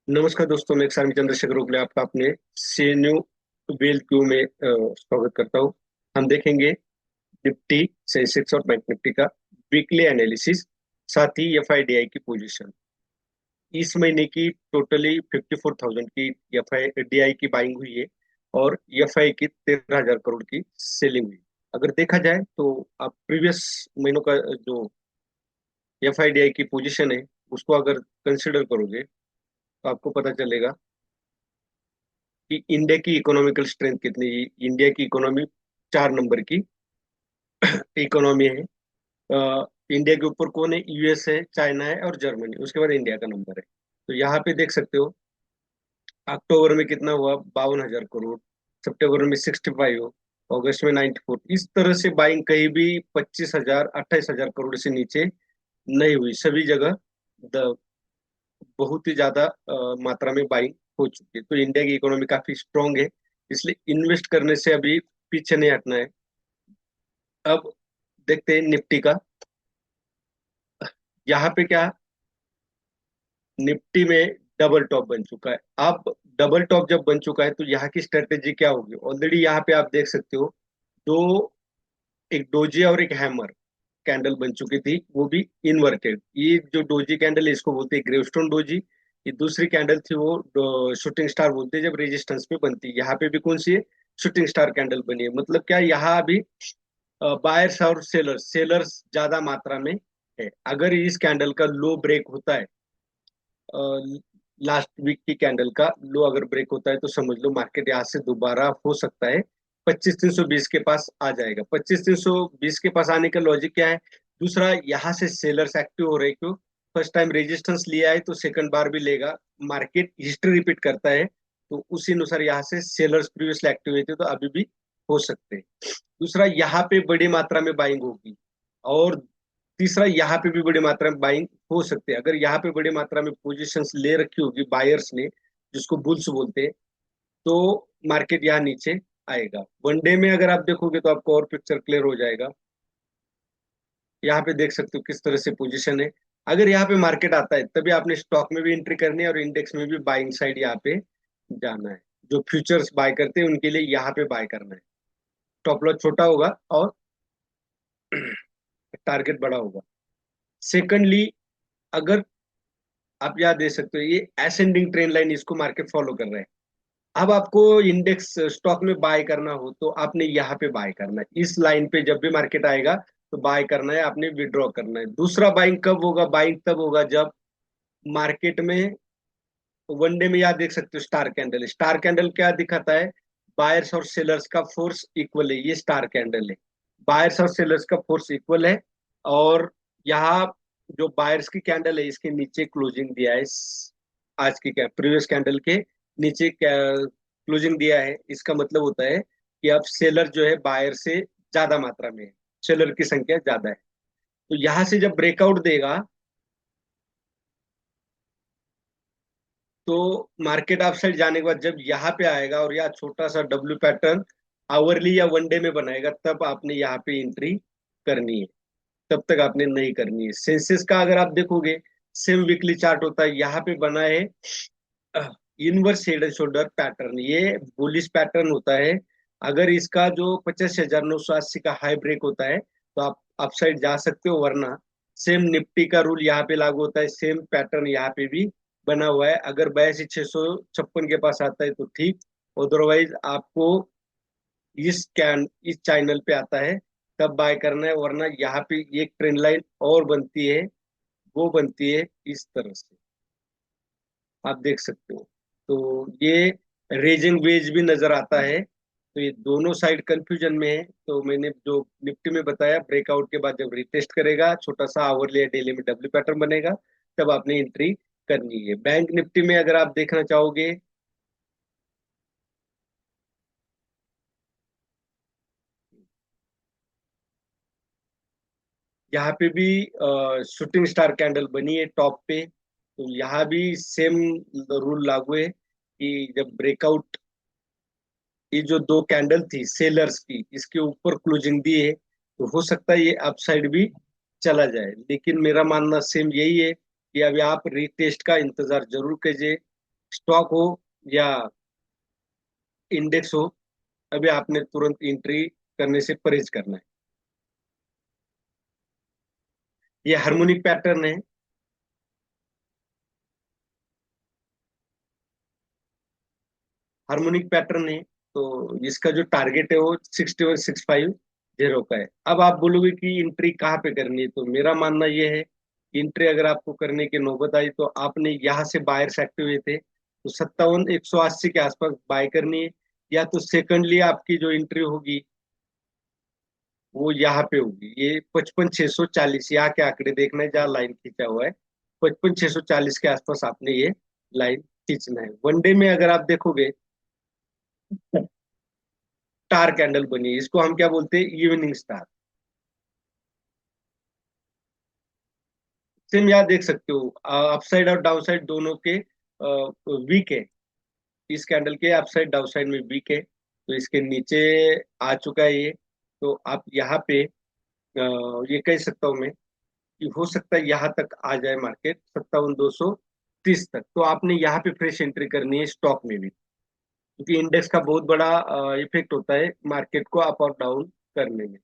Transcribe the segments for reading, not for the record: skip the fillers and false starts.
नमस्कार दोस्तों, मैं सामी चंद्रशेखर उपले आपका अपने सीएनयू वेल क्यू में स्वागत करता हूँ। हम देखेंगे निफ्टी, सेंसेक्स और बैंक निफ्टी का वीकली एनालिसिस, साथ ही एफआईडीआई की पोजीशन। इस महीने की टोटली 54,000 की एफआईडीआई की बाइंग हुई है और एफआई की 13,000 करोड़ की सेलिंग हुई। अगर देखा जाए तो आप प्रीवियस महीनों का जो एफआईडीआई की पोजीशन है उसको अगर कंसिडर करोगे तो आपको पता चलेगा कि इंडिया की इकोनॉमिकल स्ट्रेंथ कितनी है। इंडिया की इकोनॉमी 4 नंबर की इकोनॉमी है। इंडिया के ऊपर कौन है? यूएस है, चाइना है और जर्मनी, उसके बाद इंडिया का नंबर है। तो यहाँ पे देख सकते हो अक्टूबर में कितना हुआ, 52,000 करोड़। सितंबर में 65, अगस्त में 94। इस तरह से बाइंग कहीं भी 25,000 28,000 करोड़ से नीचे नहीं हुई। सभी जगह द बहुत ही ज्यादा मात्रा में बाइंग हो चुकी है। तो इंडिया की इकोनॉमी काफी स्ट्रांग है, इसलिए इन्वेस्ट करने से अभी पीछे नहीं हटना है। अब देखते हैं निफ्टी का। यहाँ पे क्या, निफ्टी में डबल टॉप बन चुका है। अब डबल टॉप जब बन चुका है तो यहाँ की स्ट्रेटेजी क्या होगी? ऑलरेडी यहाँ पे आप देख सकते हो दो, एक डोजी और एक हैमर कैंडल बन चुकी थी, वो भी इनवर्टेड। ये जो डोजी कैंडल है इसको बोलते हैं ग्रेवस्टोन डोजी। ये दूसरी कैंडल थी वो शूटिंग स्टार बोलते हैं, जब रेजिस्टेंस पे बनती है। यहाँ पे भी कौन सी है? शूटिंग स्टार कैंडल बनी है। मतलब क्या, यहाँ अभी बायर्स और सेलर्स सेलर्स ज्यादा मात्रा में है। अगर इस कैंडल का लो ब्रेक होता है, लास्ट वीक की कैंडल का लो अगर ब्रेक होता है, तो समझ लो मार्केट यहाँ से दोबारा हो सकता है 25,320 के पास आ जाएगा। 25,320 के पास आने का लॉजिक क्या है? दूसरा, यहाँ से सेलर्स एक्टिव हो रहे हैं। क्यों? फर्स्ट टाइम रेजिस्टेंस लिया है तो सेकंड बार भी लेगा। मार्केट हिस्ट्री रिपीट करता है, तो उसी अनुसार यहाँ से सेलर्स प्रीवियसली एक्टिव हुए थे तो अभी भी हो सकते हैं। दूसरा, यहाँ पे बड़ी मात्रा में बाइंग होगी। और तीसरा, यहाँ पे भी बड़ी मात्रा में बाइंग हो सकती है। अगर यहाँ पे बड़ी मात्रा में पोजीशंस ले रखी होगी बायर्स ने, जिसको बुल्स बोलते हैं, तो मार्केट यहाँ नीचे आएगा। वनडे में अगर आप देखोगे तो आपको और पिक्चर क्लियर हो जाएगा। यहाँ पे देख सकते हो किस तरह से पोजीशन है। अगर यहाँ पे मार्केट आता है तभी आपने स्टॉक में भी एंट्री करनी है और इंडेक्स में भी बाइंग साइड यहाँ पे जाना है। जो फ्यूचर्स बाय करते हैं उनके लिए यहाँ पे बाय करना है। स्टॉप लॉस छोटा होगा और टारगेट बड़ा होगा। सेकंडली, अगर आप यहाँ दे सकते हो ये असेंडिंग ट्रेंड लाइन, इसको मार्केट फॉलो कर रहा है। अब आपको इंडेक्स स्टॉक में बाय करना हो तो आपने यहाँ पे बाय करना है। इस लाइन पे जब भी मार्केट आएगा तो बाय करना है, आपने विड्रॉ करना है। दूसरा बाइंग कब होगा? बाइंग तब होगा जब मार्केट में वनडे में यहाँ देख सकते हो स्टार कैंडल। स्टार कैंडल क्या दिखाता है? बायर्स और सेलर्स का फोर्स इक्वल है। ये स्टार कैंडल है, बायर्स और सेलर्स का फोर्स इक्वल है। और यहाँ जो बायर्स की कैंडल है इसके नीचे क्लोजिंग दिया है। आज की क्या, प्रीवियस कैंडल के नीचे क्लोजिंग दिया है। इसका मतलब होता है कि अब सेलर जो है बायर से ज्यादा मात्रा में है, सेलर की संख्या ज्यादा है। तो यहां से जब ब्रेकआउट देगा तो मार्केट अप साइड जाने के बाद जब यहाँ पे आएगा और यहाँ छोटा सा डब्ल्यू पैटर्न आवरली या वनडे में बनाएगा, तब आपने यहाँ पे एंट्री करनी है। तब तक आपने नहीं करनी है। सेंसेस का अगर आप देखोगे, सेम वीकली चार्ट होता है। यहाँ पे बना है inverse head and shoulder pattern, ये बुलिश पैटर्न होता है। अगर इसका जो 85,980 का हाई ब्रेक होता है तो आप अपसाइड जा सकते हो, वरना सेम निफ्टी का रूल यहाँ पे लागू होता है। सेम पैटर्न यहाँ पे भी बना हुआ है। अगर 82,656 के पास आता है तो ठीक, अदरवाइज आपको इस चैनल पे आता है तब बाय करना है। वरना यहाँ पे एक ट्रेंड लाइन और बनती है, वो बनती है इस तरह से, आप देख सकते हो। तो ये रेजिंग वेज भी नजर आता है। तो ये दोनों साइड कंफ्यूजन में है। तो मैंने जो निफ्टी में बताया, ब्रेकआउट के बाद जब रिटेस्ट करेगा, छोटा सा आवरली या डेली में डब्ल्यू पैटर्न बनेगा, तब आपने एंट्री करनी है। बैंक निफ्टी में अगर आप देखना चाहोगे, यहाँ पे भी शूटिंग स्टार कैंडल बनी है टॉप पे। तो यहाँ भी सेम रूल लागू है कि जब ब्रेकआउट, ये जो दो कैंडल थी सेलर्स की, इसके ऊपर क्लोजिंग दी है तो हो सकता है ये अपसाइड भी चला जाए। लेकिन मेरा मानना सेम यही है कि अभी आप रीटेस्ट का इंतजार जरूर कीजिए। स्टॉक हो या इंडेक्स हो, अभी आपने तुरंत एंट्री करने से परहेज करना है। ये हार्मोनिक पैटर्न है। हार्मोनिक पैटर्न है, तो इसका जो टारगेट है वो 61,650 का है। अब आप बोलोगे कि एंट्री कहाँ पे करनी है, तो मेरा मानना ये है कि एंट्री अगर आपको करने की नौबत आई तो आपने यहाँ से बायर्स एक्टिव हुए थे तो 57,180 के आसपास बाय करनी है। या तो सेकंडली आपकी जो एंट्री होगी वो यहाँ पे होगी, ये 55,640, यहाँ के आंकड़े देखना है जहाँ लाइन खींचा हुआ है। 55,640 के आसपास आपने ये लाइन खींचना है। वनडे में अगर आप देखोगे स्टार कैंडल बनी है, इसको हम क्या बोलते हैं, इवनिंग स्टार। सेम यहाँ देख सकते हो, अपसाइड और डाउन साइड दोनों के वीक है। इस कैंडल के अपसाइड डाउन साइड में वीक है, तो इसके नीचे आ चुका है ये। तो आप यहाँ पे ये कह सकता हूँ मैं कि हो सकता है यहाँ तक आ जाए मार्केट 57,230 तक, तो आपने यहाँ पे फ्रेश एंट्री करनी है स्टॉक में भी, क्योंकि इंडेक्स का बहुत बड़ा इफेक्ट होता है मार्केट को अप और डाउन करने में।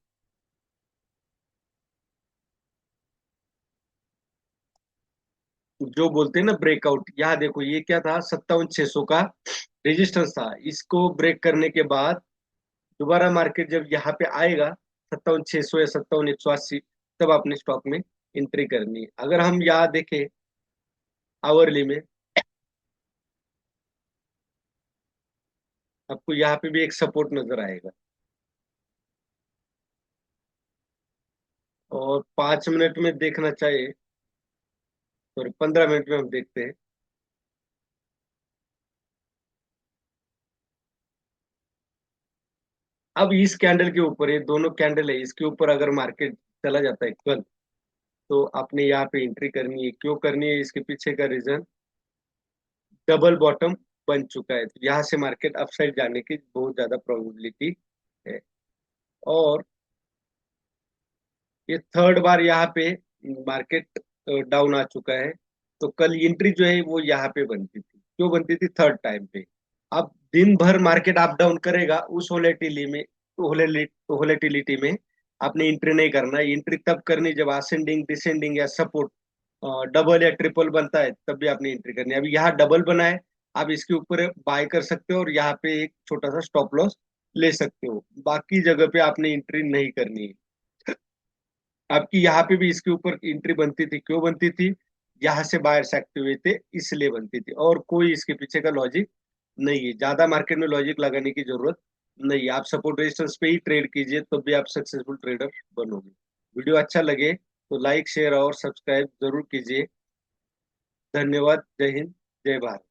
जो बोलते हैं ना ब्रेकआउट, यहाँ देखो ये क्या था, 57,600 का रेजिस्टेंस था। इसको ब्रेक करने के बाद दोबारा मार्केट जब यहाँ पे आएगा 57,600 या 57,180, तब आपने स्टॉक में एंट्री करनी है। अगर हम यहाँ देखें आवरली में, आपको यहाँ पे भी एक सपोर्ट नजर आएगा। और 5 मिनट में देखना चाहिए, सॉरी 15 मिनट में हम देखते हैं। अब इस कैंडल के ऊपर, ये दोनों कैंडल है, इसके ऊपर अगर मार्केट चला जाता है कल, तो आपने यहाँ पे एंट्री करनी है। क्यों करनी है, इसके पीछे का रीजन, डबल बॉटम बन चुका है, तो यहाँ से मार्केट अपसाइड जाने की बहुत ज्यादा प्रोबेबिलिटी है। और ये थर्ड बार यहाँ पे मार्केट डाउन आ चुका है, तो कल एंट्री जो है वो यहाँ पे बनती थी। क्यों बनती थी, थर्ड टाइम पे। अब दिन भर मार्केट अप डाउन करेगा, उस वोलेटिलिटी में, वोलेटिलिटी में आपने एंट्री नहीं करना है। एंट्री तब करनी जब असेंडिंग डिसेंडिंग या सपोर्ट डबल या ट्रिपल बनता है, तब भी आपने एंट्री करनी है। अभी यहाँ डबल बना है, आप इसके ऊपर बाय कर सकते हो और यहाँ पे एक छोटा सा स्टॉप लॉस ले सकते हो। बाकी जगह पे आपने एंट्री नहीं करनी है। आपकी यहाँ पे भी इसके ऊपर एंट्री बनती थी, क्यों बनती थी, यहाँ से बायर्स एक्टिव हुए थे इसलिए बनती थी, और कोई इसके पीछे का लॉजिक नहीं है। ज्यादा मार्केट में लॉजिक लगाने की जरूरत नहीं है। आप सपोर्ट रेजिस्टेंस पे ही ट्रेड कीजिए, तब भी आप सक्सेसफुल ट्रेडर बनोगे। वीडियो अच्छा लगे तो लाइक शेयर और सब्सक्राइब जरूर कीजिए। धन्यवाद। जय हिंद, जय भारत।